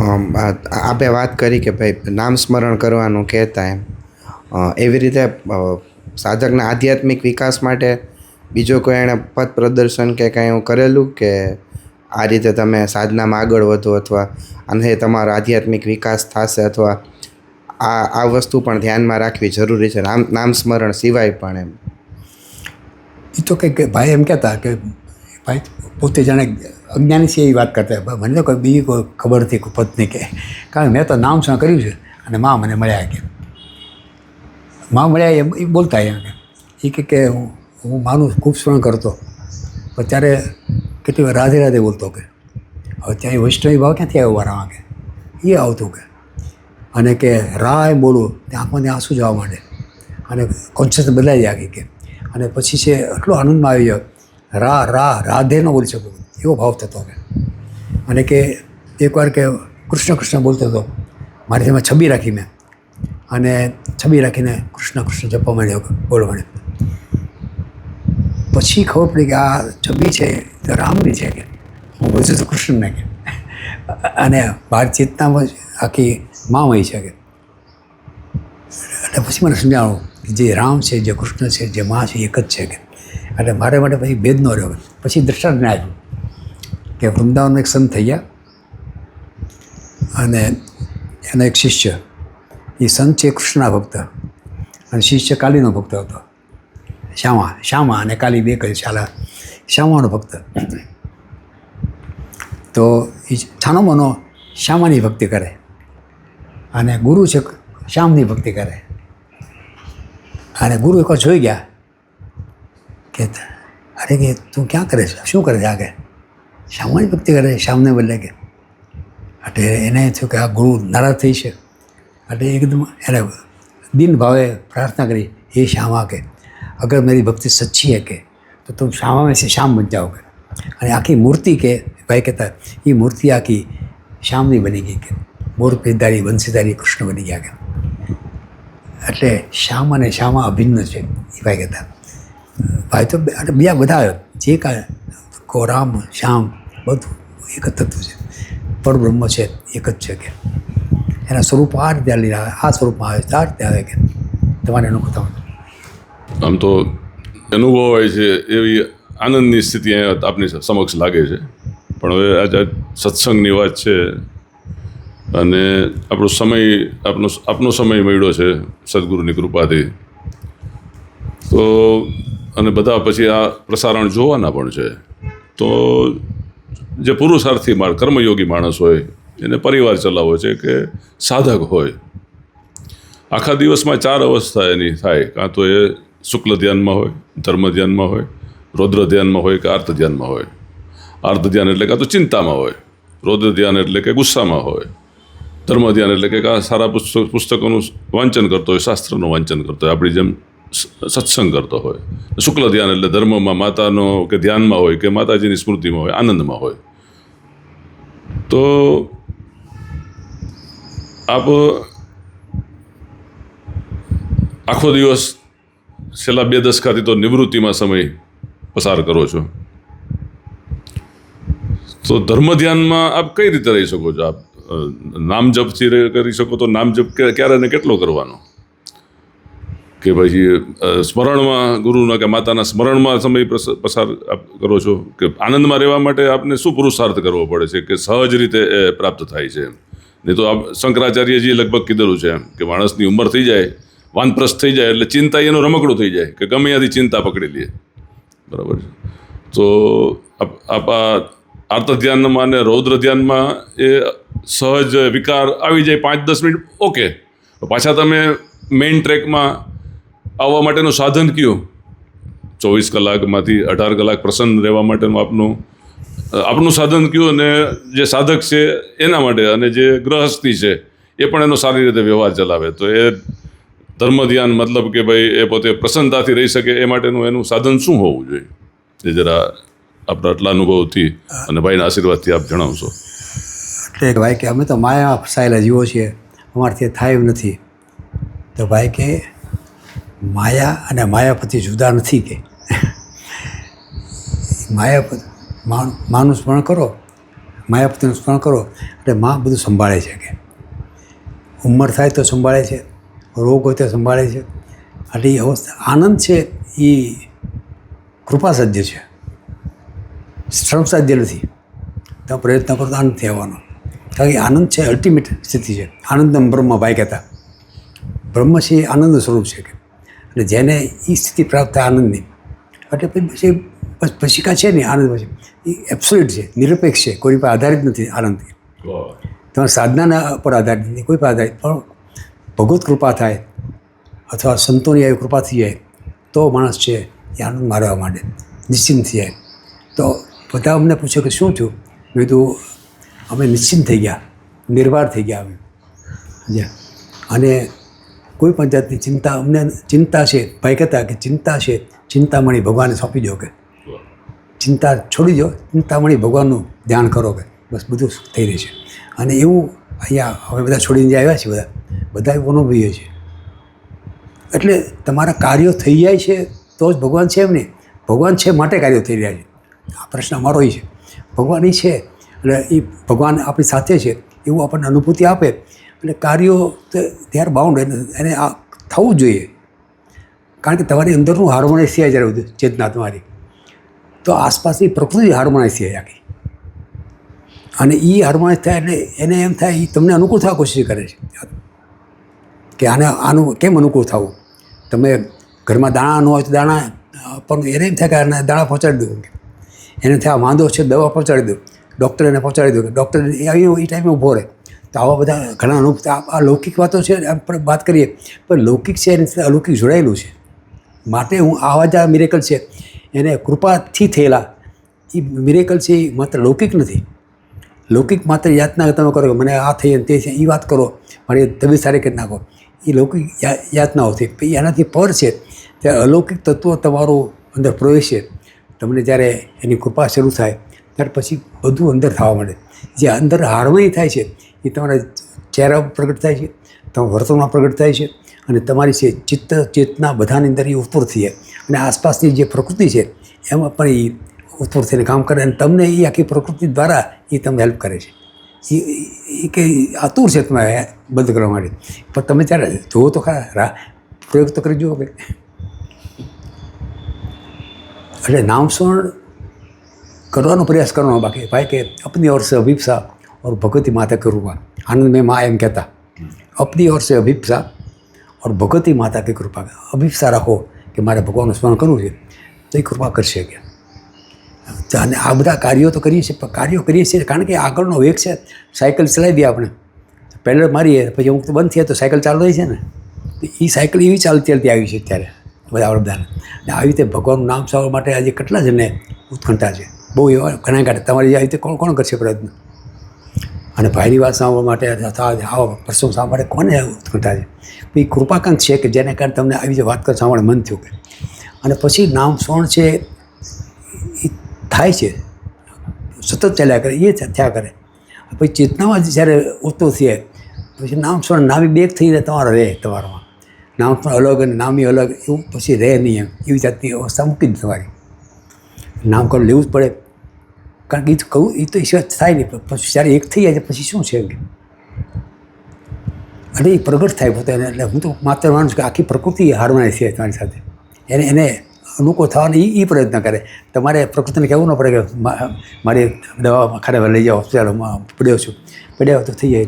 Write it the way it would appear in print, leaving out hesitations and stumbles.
આપે વાત કરી કે ભાઈ નામ સ્મરણ કરવાનું કહેતા એમ એવી રીતે સાધકના આધ્યાત્મિક વિકાસ માટે બીજો કોઈ એણે પથ પ્રદર્શન કે કાંઈ એવું કરેલું કે આ રીતે તમે સાધનામાં આગળ વધો અથવા અને તમારો આધ્યાત્મિક વિકાસ થશે અથવા આ વસ્તુ પણ ધ્યાનમાં રાખવી જરૂરી છે નામ સ્મરણ સિવાય પણ એમ? એ તો કંઈક ભાઈ એમ કહેતા કે ભાઈ પોતે જાણે અજ્ઞાની છે એવી વાત કરતા. મને તો કોઈ બીજી કોઈ ખબર નથી કોઈ પત્ની કે, કારણ કે મેં તો નામ સ્મરણ કર્યું છે અને માં મને મળ્યા કે માં મળ્યા એ બોલતા એમ કે હું માનું ખૂબ સ્મરણ કરતો પણ ત્યારે કેટલી વાર રાધે રાધે બોલતો કે હવે ત્યાં એ વૈષ્ણવી ભાવ ક્યાંથી આવ્યો મારા કે એ આવતું કે અને કે રા એમ બોલું ત્યાં આંખમાંથી આંસુ જવા માંડે અને કોન્શિયસ બદલાઈ જાય કે અને પછી છે એટલો આનંદમાં આવી જાય રાધે ન બોલી શકું એવો ભાવ થતો કે અને કે એકવાર કે કૃષ્ણ કૃષ્ણ બોલતો હતો મારી તેમાં છબી રાખી મેં અને છબી રાખીને કૃષ્ણ કૃષ્ણ જપવા માંડ્યો બોલવા માંડ્યો. પછી ખબર પડી કે આ છબી છે તો રામની છે કે હું બોલું તો કૃષ્ણને કે અને બહાર ચેતનામાં આખી મામય છે કે એટલે પછી મને સમજાણું કે જે રામ છે જે કૃષ્ણ છે જે મા છે એક જ છે કે એટલે મારે માટે પછી ભેદ ન રહ્યો. પછી દ્રષ્ટાંતને આવ્યું કે વૃંદાવનનો એક સંત થઈ ગયા અને એનો એક શિષ્ય, એ સંત છે કૃષ્ણના ભક્ત અને શિષ્ય કાલીનો ભક્ત હતો. શ્યામા અને કાલી બે કહે ચાલા શ્યામાનો ભક્ત. તો એ છાનો મનો શ્યામાની ભક્તિ કરે અને ગુરુ છે શ્યામની ભક્તિ કરે અને ગુરુ એકવાર જોઈ ગયા કે અરે કે તું ક્યાં કરે છે, શું કરે છે આ કે શ્યામાની ભક્તિ કરે શ્યામને બદલે કે. એટલે એને થયું કે આ ગુરુ નારાજ થઈ છે એટલે એકદમ એને દિન ભાવે પ્રાર્થના કરી, हे श्यामा के अगर मेरी भक्ति सच्ची है के तो तुम श्यामा में से श्याम बन जाओगे. અને આખી મૂર્તિ કે ભાઈ કહેતા એ મૂર્તિ આખી શ્યામની બની ગઈ કે મોર પેદારી બંસીધારી કૃષ્ણ બની ગયા કે. એટલે શ્યામ અને શ્યામા અભિન્ન છે એ ભાઈ કહેતા. ભાઈ તો બીજા બધા જે કાંઈ રામ શ્યામ બધું એક જ તત્વ છે, પરબ્રહ્મ છે એક જ છે કે એના સ્વરૂપ આ રીતે લીધા આ સ્વરૂપમાં આવે આ રીતે આવે કે તમારે એનું કથા. આમ તો અનુભવ હોય છે એવી આનંદની સ્થિતિ અહીંયા આપની સમક્ષ લાગે છે. પણ હવે આજે સત્સંગની વાત છે અને આપણો સમય આપનો સમય મળ્યો છે સદગુરુની કૃપાથી, તો અને બધા પછી આ પ્રસારણ જોવાના પણ છે. તો જે પુરુષાર્થી કર્મયોગી માણસ હોય એને પરિવાર ચલાવવો છે કે સાધક હોય, આખા દિવસમાં 4 અવસ્થા એની થાય. કાં તો એ શુક્લ ધ્યાનમાં હોય, ધર્મ ધ્યાનમાં હોય, રૌદ્ર ધ્યાનમાં હોય કે આર્ત ધ્યાનમાં હોય. આર્ત ધ્યાન એટલે કાં તો ચિંતામાં હોય, રૌદ્ર ધ્યાન એટલે કે ગુસ્સામાં હોય, ધર્મ ધ્યાન એટલે કે કાં સારા પુસ્તકોનું વાંચન કરતો હોય, શાસ્ત્રનું વાંચન કરતો હોય, આપણી જેમ સત્સંગ કરતો હોય. શુક્લ ધ્યાન એટલે ધર્મમાં માતાનો કે ધ્યાનમાં હોય કે માતાજીની સ્મૃતિમાં હોય, આનંદમાં હોય. તો આપ આખો દિવસ છેલ્લા 2 દશકાથી તો નિવૃત્તિમાં સમય પસાર કરો છો, તો ધર્મ ધ્યાનમાં આપ કઈ રીતે રહી શકો છો? આપ નામ જપથી કરી શકો તો નામ જપ ક્યારે ને કેટલો કરવાનો? કે પછી સ્મરણમાં ગુરુના કે માતાના સ્મરણમાં સમય પસાર આપ કરો છો? કે આનંદમાં રહેવા માટે આપને શું પુરુષાર્થ કરવો પડે છે કે સહજ રીતે એ પ્રાપ્ત થાય છે? નહીં તો આપ શંકરાચાર્યજીએ લગભગ કીધેલું છે એમ કે માણસની ઉંમર થઈ જાય, વાનપ્રસ્થ થઈ જાય એટલે ચિંતા એનું રમકડું થઈ જાય કે ગમે ત્યાંથી ચિંતા પકડી લે. બરાબર છે. તો આપ આર્ત ધ્યાનમાં અને રૌદ્ર ધ્યાનમાં એ સહજ વિકાર આવી જાય 5-10 મિનિટ ઓકે, પાછા તમે મેઇન ટ્રેકમાં આવવા માટેનું સાધન કયું? 24 કલાકમાંથી 18 કલાક પ્રસન્ન રહેવા માટેનું આપનું સાધન કયું? અને જે સાધક છે એના માટે અને જે ગ્રહસ્થી છે એ પણ એનો સારી રીતે વ્યવહાર ચલાવે. તો એ ધર્મ ધ્યાન મતલબ કે ભાઈ એ પોતે પ્રસન્નતાથી રહી શકે એ માટેનું એનું સાધન શું હોવું જોઈએ? એ જરા આપણા આટલા અનુભવથી અને ભાઈના આશીર્વાદથી આપ જણાવશો. એટલે ભાઈ કે અમે તો માયા ફસાયેલા જીવો છીએ, અમારાથી થાય એમ નથી. તો ભાઈ કે માયા અને માયાપતિ જુદા નથી કે માયાપતિ માનું સ્મરણ કરો, માયાપતિનું સ્મરણ કરો એટલે માં બધું સંભાળે છે કે ઉંમર થાય તો સંભાળે છે, રોગ હોય તો સંભાળે છે. એટલે એ અવસ્થા આનંદ છે એ કૃપા સાધ્ય છે, શ્રમ સાધ્ય નથી. તમે પ્રયત્ન કરો તો આનંદથી આવવાનો. કારણ કે આનંદ છે અલ્ટિમેટ સ્થિતિ છે. આનંદમ બ્રહ્મ ભાઈ કહેતા, બ્રહ્મ છે એ આનંદ સ્વરૂપ છે કે, અને જેને એ સ્થિતિ પ્રાપ્ત થાય આનંદની, એટલે પછી કાંઈ છે નહીં આનંદ. પછી એ એબ્સોલ્યુટ છે, નિરપેક્ષ છે, કોઈ પર આધારિત નથી. આનંદથી તમારા સાધનાના પર આધારિત નથી, કોઈ પર આધારિત. પણ ભગવત કૃપા થાય અથવા સંતોની આવી કૃપા થઈ જાય તો માણસ છે એ આનંદ મારવા માંડે, નિશ્ચિંત થઈ જાય. તો બધા અમને પૂછે કે શું થયું? મેં કીધું અમે નિશ્ચિંત થઈ ગયા, નિર્ભર થઈ ગયા અમે. અને કોઈ પણ જાતની ચિંતા અમને ચિંતા છે. ભાઈ કહેતા કે ચિંતા છે, ચિંતામણી ભગવાનને સોંપી દો કે, ચિંતા છોડી દો, ચિંતામણી ભગવાનનું ધ્યાન કરો કે બસ બધું થઈ રહે છે. અને એવું અહીંયા હવે બધા છોડીને જે આવ્યા છે બધા એવું અનુભવીએ છીએ. એટલે તમારા કાર્યો થઈ જાય છે તો જ ભગવાન છે એમ નહીં. ભગવાન છે માટે કાર્યો થઈ રહ્યા છે. આ પ્રશ્ન અમારો એ છે. ભગવાન એ છે એટલે એ ભગવાન આપણી સાથે છે એવું આપણને અનુભૂતિ આપે. એટલે કાર્યો દે આર બાઉન્ડ, એને આ થવું જોઈએ. કારણ કે તમારી અંદરનું હાર્મોનાઇઝ થાય જ્યારે બધું ચેતના તમારી, તો આસપાસની પ્રકૃતિ હાર્મોનાઇઝ થાય આખી. અને એ હાર્મોનાઇઝ થાય એટલે એને એમ થાય એ તમને અનુકૂળ થવા કોશિશ કરે છે કે આનું કેમ અનુકૂળ થવું. તમે ઘરમાં દાણા ન હોય તો દાણા પણ એને એમ થાય કે આને દાણા પહોંચાડી દઉં, એને થાય વાંધો છે દવા પહોંચાડી દઉં, ડૉક્ટર એને પહોંચાડી દઉં, ડૉક્ટર એ ટાઈમે ઊભો રહે. તો આવા બધા ઘણા અનુભવ. આ લૌકિક વાતો છે આપણે વાત કરીએ, પણ લૌકિક છે એની સાથે અલૌકિક જોડાયેલું છે. માટે હું આવા જ મિરેકલ છે એને કૃપાથી થયેલા એ મિરેકલ છે. એ માત્ર લૌકિક નથી. લૌકિક માત્ર યાતના તમે કરો કે મને આ થઈ તે છે એ વાત કરો, મારી તબિયત સારી કરી નાખો, એ લૌકિક યાતનાઓથી. પછી એનાથી પર છે ત્યારે અલૌકિક તત્વો તમારું અંદર પ્રવેશે. તમને જ્યારે એની કૃપા શરૂ થાય ત્યાર પછી બધું અંદર થવા માંડે. જે અંદર હાર્મની થાય છે એ તમારા ચહેરા પર પ્રગટ થાય છે, તમારા વર્તનમાં પ્રગટ થાય છે, અને તમારી છે ચિત્ત ચેતના બધાની અંદર એ ઉત્પુર થઈ જાય. અને આસપાસની જે પ્રકૃતિ છે એમાં પણ એ ઉત્પુર થઈને કામ કરે. અને તમને એ આખી પ્રકૃતિ દ્વારા એ તમને હેલ્પ કરે છે. એ કે આતુર છે તમારે બંધ કરવા માટે. પણ તમે ત્યારે જુઓ તો ખરા, પ્રયોગ તો કરી જુઓ કે. એટલે નામસ્મરણ કરવાનો પ્રયાસ કરવાનો. બાકી ભાઈ કે અપની ઓર સે અભિપ્સા और भगवती माता की कृपा. आनंद में माँ एम कहता अपनी ओर से अभिप्सा और भगवती माता की कृपा. अभिप्सा રાખો કે મારે ભગવાનનું સ્મરણ કરવું છે તો એ કૃપા કરશે કે. અને આ બધા કાર્યો તો કરીએ છીએ, પણ કાર્યો કરીએ છીએ કારણ કે આગળનો વેગ છે. સાયકલ ચલાવી દઈએ આપણે, પેડલ મારીએ પછી અમુક તો બંધ થઈએ તો સાયકલ ચાલુ રહી છે ને. એ સાયકલ એવી ચાલતી આવી છે અત્યારે બધા બધાને. અને આવી રીતે ભગવાનનું નામ સાંભળવા માટે આજે કેટલા જણને ઉત્કંઠા છે, બહુ એવા ઘણા કાઢે. તમારી આવી રીતે કોણ કોણ કરશે પ્રયત્ન? અને ભાઈની વાત સાંભળવા માટે અથવા આવા પ્રસંગ સાંભળવા માટે કોને ઉત્કંઠા છે? એ કૃપાકાંત છે કે જેને કારણે તમને આવી રીતે વાત કર સાંભળે મન થયું કે. અને પછી નામ સ્મરણ છે એ થાય છે, સતત ચાલ્યા કરે, એ થયા કરે. પછી ચેતનામાં જ્યારે ઉત્પન્ન થાય પછી નામ સ્મરણ નામી બેગ થઈને તમારે રહે. તમારામાં નામ પણ અલગ અને નામી અલગ એવું પછી રહે નહીં. એમ એવી જાતની અવસ્થા મૂકી દે તમારી. નામ કર લેવું જ પડે કારણ કે એ તો કહું એ તો ઈશ્વર થાય નહીં. પછી જ્યારે એક થઈ જાય પછી શું છે અને એ પ્રગટ થાય પોતાને. એટલે હું તો માત્ર માનું છું કે આખી પ્રકૃતિ હાર્મોનાઇઝ છે તમારી સાથે. એને અનુકૂળ થવાનો એ પ્રયત્ન કરે. તમારે પ્રકૃતિને કહેવું ન પડે કે મારી દવા ખરાબ લઈ જાઓ હોસ્પિટલમાં પડ્યો છું, પડ્યા તો થઈ જાય.